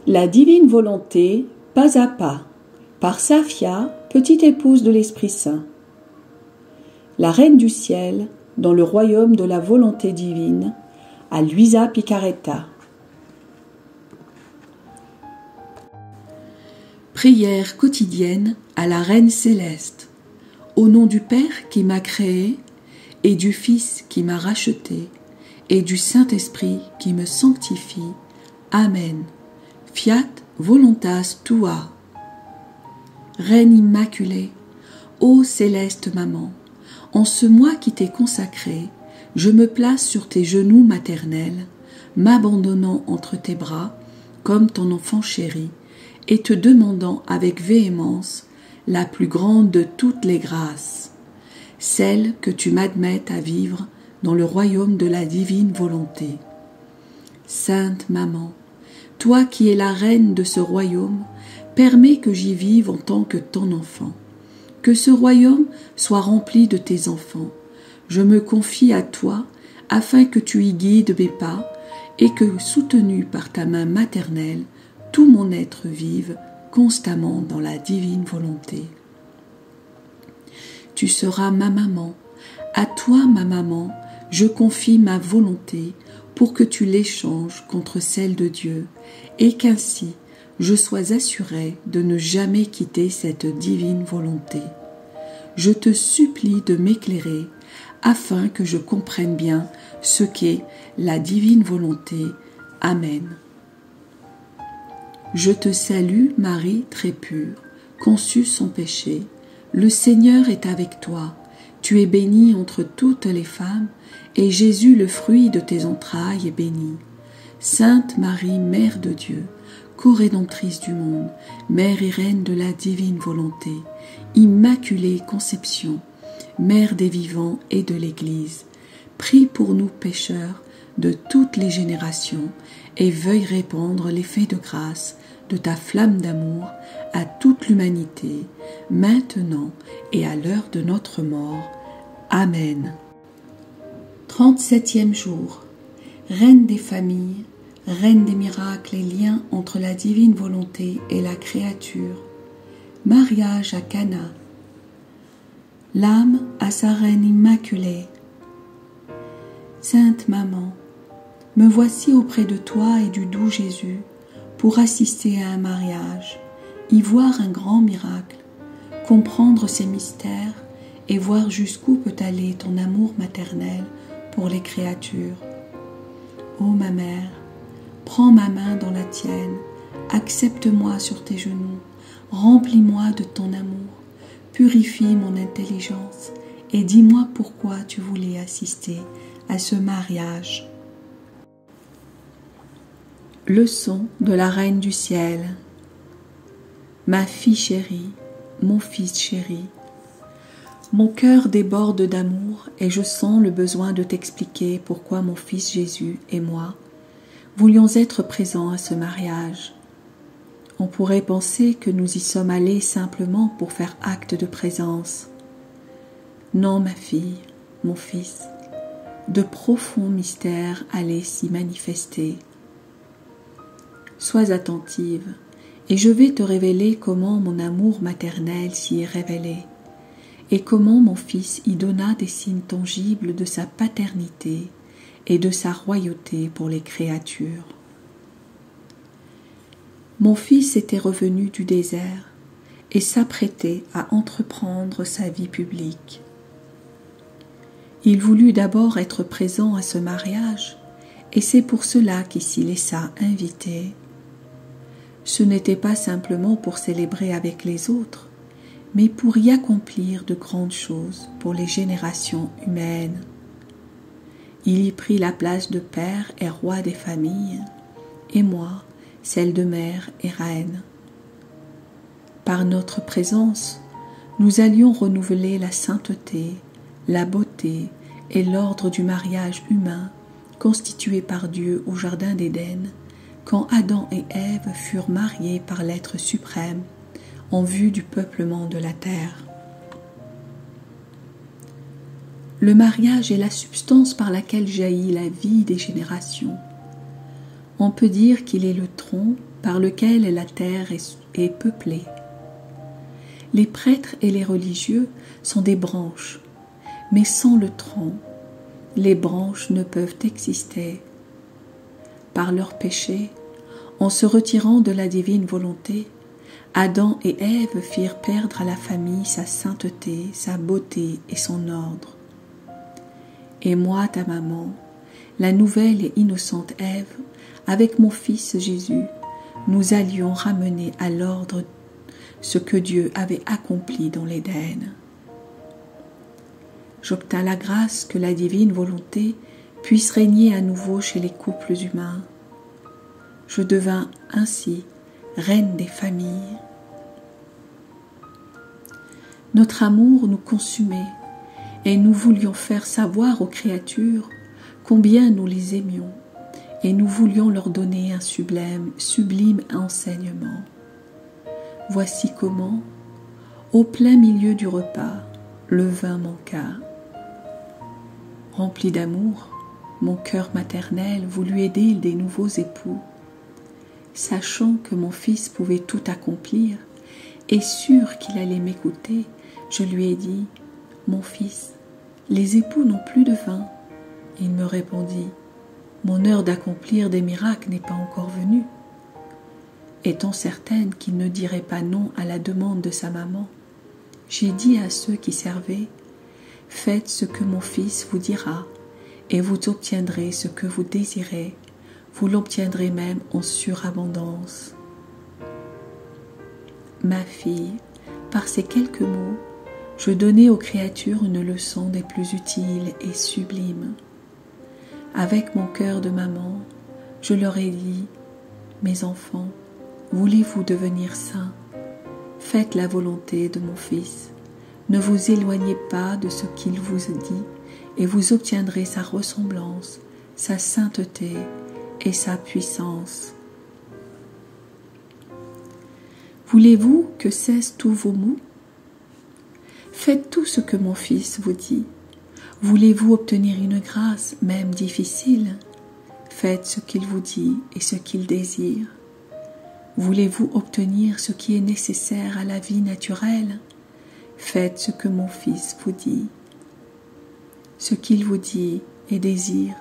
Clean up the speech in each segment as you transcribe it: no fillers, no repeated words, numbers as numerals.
La divine volonté, pas à pas, par Safia, petite épouse de l'Esprit Saint. La Reine du Ciel, dans le royaume de la volonté divine, à Luisa Picaretta. Prière quotidienne à la Reine Céleste. Au nom du Père qui m'a créé, et du Fils qui m'a racheté, et du Saint-Esprit qui me sanctifie. Amen. Fiat voluntas tua. Reine immaculée, ô céleste maman, en ce mois qui t'est consacré, je me place sur tes genoux maternels, m'abandonnant entre tes bras, comme ton enfant chéri, et te demandant avec véhémence la plus grande de toutes les grâces, celle que tu m'admettes à vivre dans le royaume de la divine volonté. Sainte Maman, toi qui es la reine de ce royaume, permets que j'y vive en tant que ton enfant. Que ce royaume soit rempli de tes enfants. Je me confie à toi afin que tu y guides mes pas et que, soutenu par ta main maternelle, tout mon être vive constamment dans la divine volonté. Tu seras ma maman. À toi, ma maman, je confie ma volonté pour que tu l'échanges contre celle de Dieu et qu'ainsi je sois assurée de ne jamais quitter cette divine volonté. Je te supplie de m'éclairer afin que je comprenne bien ce qu'est la divine volonté. Amen. Je te salue, Marie très pure, conçue sans péché. Le Seigneur est avec toi. Tu es bénie entre toutes les femmes, et Jésus, le fruit de tes entrailles, est béni. Sainte Marie, Mère de Dieu, co-rédemptrice du monde, Mère et Reine de la divine volonté, Immaculée Conception, Mère des vivants et de l'Église, prie pour nous pécheurs de toutes les générations et veuille répandre l'effet de grâce de ta flamme d'amour à toute l'humanité, maintenant et à l'heure de notre mort. Amen. 37e jour. Reine des familles, Reine des miracles et liens entre la divine volonté et la créature. Mariage à Cana. L'âme à sa Reine immaculée. Sainte Maman, me voici auprès de toi et du doux Jésus pour assister à un mariage, y voir un grand miracle, comprendre ses mystères et voir jusqu'où peut aller ton amour maternel pour les créatures. Ô ma mère, prends ma main dans la tienne, accepte-moi sur tes genoux, remplis-moi de ton amour, purifie mon intelligence et dis-moi pourquoi tu voulais assister à ce mariage. Leçon de la Reine du Ciel. Ma fille chérie, mon fils chéri, mon cœur déborde d'amour et je sens le besoin de t'expliquer pourquoi mon fils Jésus et moi voulions être présents à ce mariage. On pourrait penser que nous y sommes allés simplement pour faire acte de présence. Non, ma fille, mon fils, de profonds mystères allaient s'y manifester. Sois attentive, et je vais te révéler comment mon amour maternel s'y est révélé, et comment mon fils y donna des signes tangibles de sa paternité et de sa royauté pour les créatures. Mon fils était revenu du désert et s'apprêtait à entreprendre sa vie publique. Il voulut d'abord être présent à ce mariage, et c'est pour cela qu'il s'y laissa inviter. Ce n'était pas simplement pour célébrer avec les autres, mais pour y accomplir de grandes choses pour les générations humaines. Il y prit la place de père et roi des familles, et moi, celle de mère et reine. Par notre présence, nous allions renouveler la sainteté, la beauté et l'ordre du mariage humain constitué par Dieu au jardin d'Éden, quand Adam et Ève furent mariés par l'être suprême en vue du peuplement de la terre. Le mariage est la substance par laquelle jaillit la vie des générations. On peut dire qu'il est le tronc par lequel la terre est peuplée. Les prêtres et les religieux sont des branches, mais sans le tronc, les branches ne peuvent exister. Par leur péché, en se retirant de la divine volonté, Adam et Ève firent perdre à la famille sa sainteté, sa beauté et son ordre. Et moi, ta maman, la nouvelle et innocente Ève, avec mon fils Jésus, nous allions ramener à l'ordre ce que Dieu avait accompli dans l'Éden. J'obtins la grâce que la divine volonté puisse régner à nouveau chez les couples humains. Je devins ainsi reine des familles. Notre amour nous consumait et nous voulions faire savoir aux créatures combien nous les aimions et nous voulions leur donner un sublime enseignement. Voici comment, au plein milieu du repas, le vin manqua. Rempli d'amour, mon cœur maternel voulut aider des nouveaux époux. Sachant que mon fils pouvait tout accomplir et sûr qu'il allait m'écouter, je lui ai dit « Mon fils, les époux n'ont plus de vin. » Il me répondit « Mon heure d'accomplir des miracles n'est pas encore venue. » Étant certaine qu'il ne dirait pas non à la demande de sa maman, j'ai dit à ceux qui servaient « Faites ce que mon fils vous dira, et vous obtiendrez ce que vous désirez. Vous l'obtiendrez même en surabondance. » Ma fille, par ces quelques mots, je donnais aux créatures une leçon des plus utiles et sublimes. Avec mon cœur de maman, je leur ai dit « Mes enfants, voulez-vous devenir saints? Faites la volonté de mon Fils. Ne vous éloignez pas de ce qu'il vous dit et vous obtiendrez sa ressemblance, sa sainteté et sa puissance. Voulez-vous que cessent tous vos maux? Faites tout ce que mon Fils vous dit. Voulez-vous obtenir une grâce, même difficile? Faites ce qu'il vous dit et ce qu'il désire. Voulez-vous obtenir ce qui est nécessaire à la vie naturelle? Faites ce que mon Fils vous dit. Ce qu'il vous dit et désire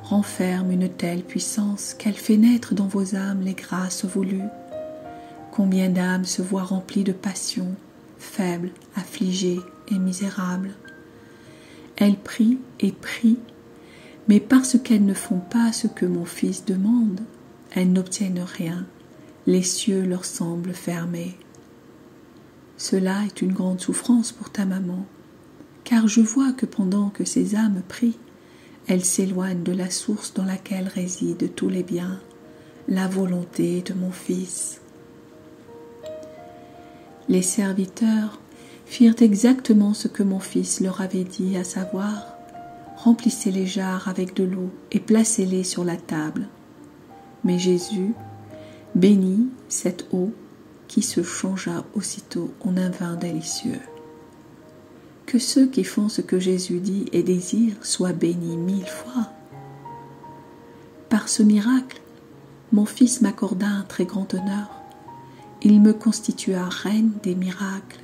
renferme une telle puissance qu'elle fait naître dans vos âmes les grâces voulues. Combien d'âmes se voient remplies de passion, faibles, affligées et misérables. Elles prient et prient, mais parce qu'elles ne font pas ce que mon Fils demande, elles n'obtiennent rien. Les cieux leur semblent fermés. Cela est une grande souffrance pour ta maman, car je vois que pendant que ces âmes prient, elles s'éloignent de la source dans laquelle résident tous les biens, la volonté de mon Fils. Les serviteurs firent exactement ce que mon Fils leur avait dit, à savoir, remplissez les jarres avec de l'eau et placez-les sur la table. Mais Jésus bénit cette eau qui se changea aussitôt en un vin délicieux. Que ceux qui font ce que Jésus dit et désire soient bénis 1000 fois. Par ce miracle, mon Fils m'accorda un très grand honneur. Il me constitua reine des miracles.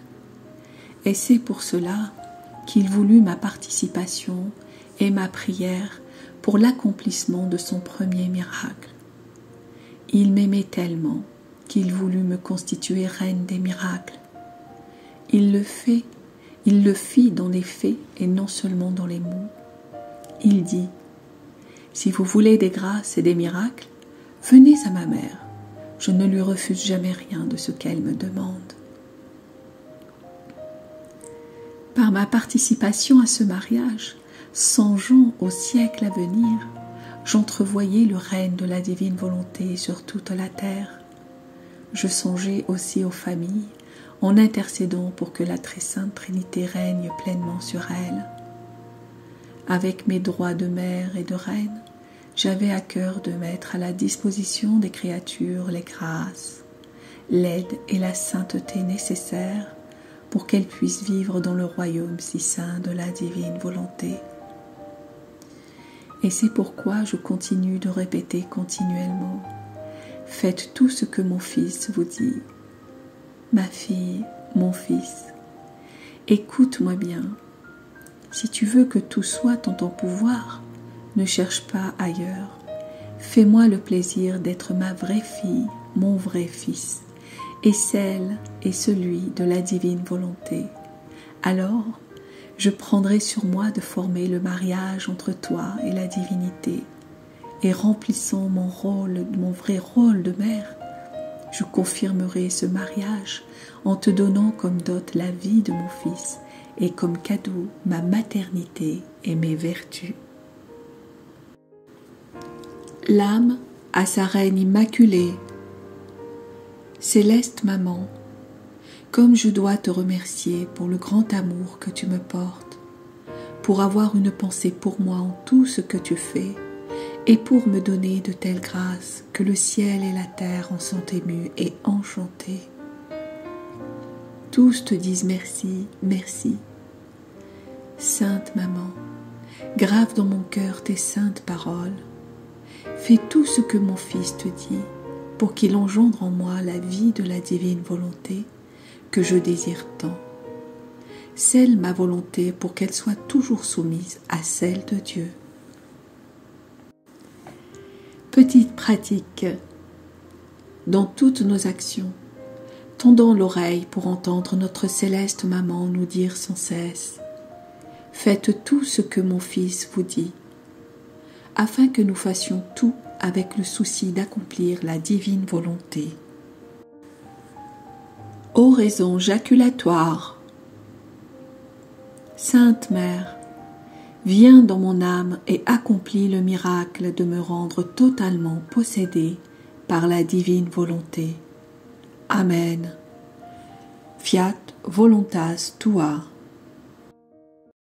Et c'est pour cela qu'il voulut ma participation et ma prière pour l'accomplissement de son premier miracle. Il m'aimait tellement qu'il voulut me constituer reine des miracles. Il le fit dans les faits et non seulement dans les mots. Il dit, « Si vous voulez des grâces et des miracles, venez à ma mère. Je ne lui refuse jamais rien de ce qu'elle me demande. » Par ma participation à ce mariage, songeant au siècle à venir, j'entrevoyais le règne de la divine volonté sur toute la terre. Je songeais aussi aux familles, en intercédant pour que la très sainte Trinité règne pleinement sur elles. Avec mes droits de mère et de reine, j'avais à cœur de mettre à la disposition des créatures les grâces, l'aide et la sainteté nécessaires pour qu'elles puissent vivre dans le royaume si saint de la divine volonté. Et c'est pourquoi je continue de répéter continuellement « faites tout ce que mon Fils vous dit. Ma fille, mon fils, écoute-moi bien. Si tu veux que tout soit en ton pouvoir, ne cherche pas ailleurs. Fais-moi le plaisir d'être ma vraie fille, mon vrai fils, et celle et celui de la divine volonté. Alors, je prendrai sur moi de former le mariage entre toi et la divinité, et remplissant mon vrai rôle de mère, je confirmerai ce mariage en te donnant comme dot la vie de mon fils et comme cadeau ma maternité et mes vertus. L'âme à sa reine immaculée. Céleste maman, comme je dois te remercier pour le grand amour que tu me portes, pour avoir une pensée pour moi en tout ce que tu fais, et pour me donner de telles grâces que le ciel et la terre en sont émus et enchantés. Tous te disent merci, merci. Sainte Maman, grave dans mon cœur tes saintes paroles. Fais tout ce que mon Fils te dit pour qu'il engendre en moi la vie de la divine volonté que je désire tant. Scelle ma volonté pour qu'elle soit toujours soumise à celle de Dieu. Petite pratique. Dans toutes nos actions, tendons l'oreille pour entendre notre céleste maman nous dire sans cesse « Faites tout ce que mon Fils vous dit », afin que nous fassions tout avec le souci d'accomplir la divine volonté. Oraison jaculatoire. Sainte Mère, viens dans mon âme et accomplis le miracle de me rendre totalement possédée par la divine volonté. Amen. Fiat voluntas tua.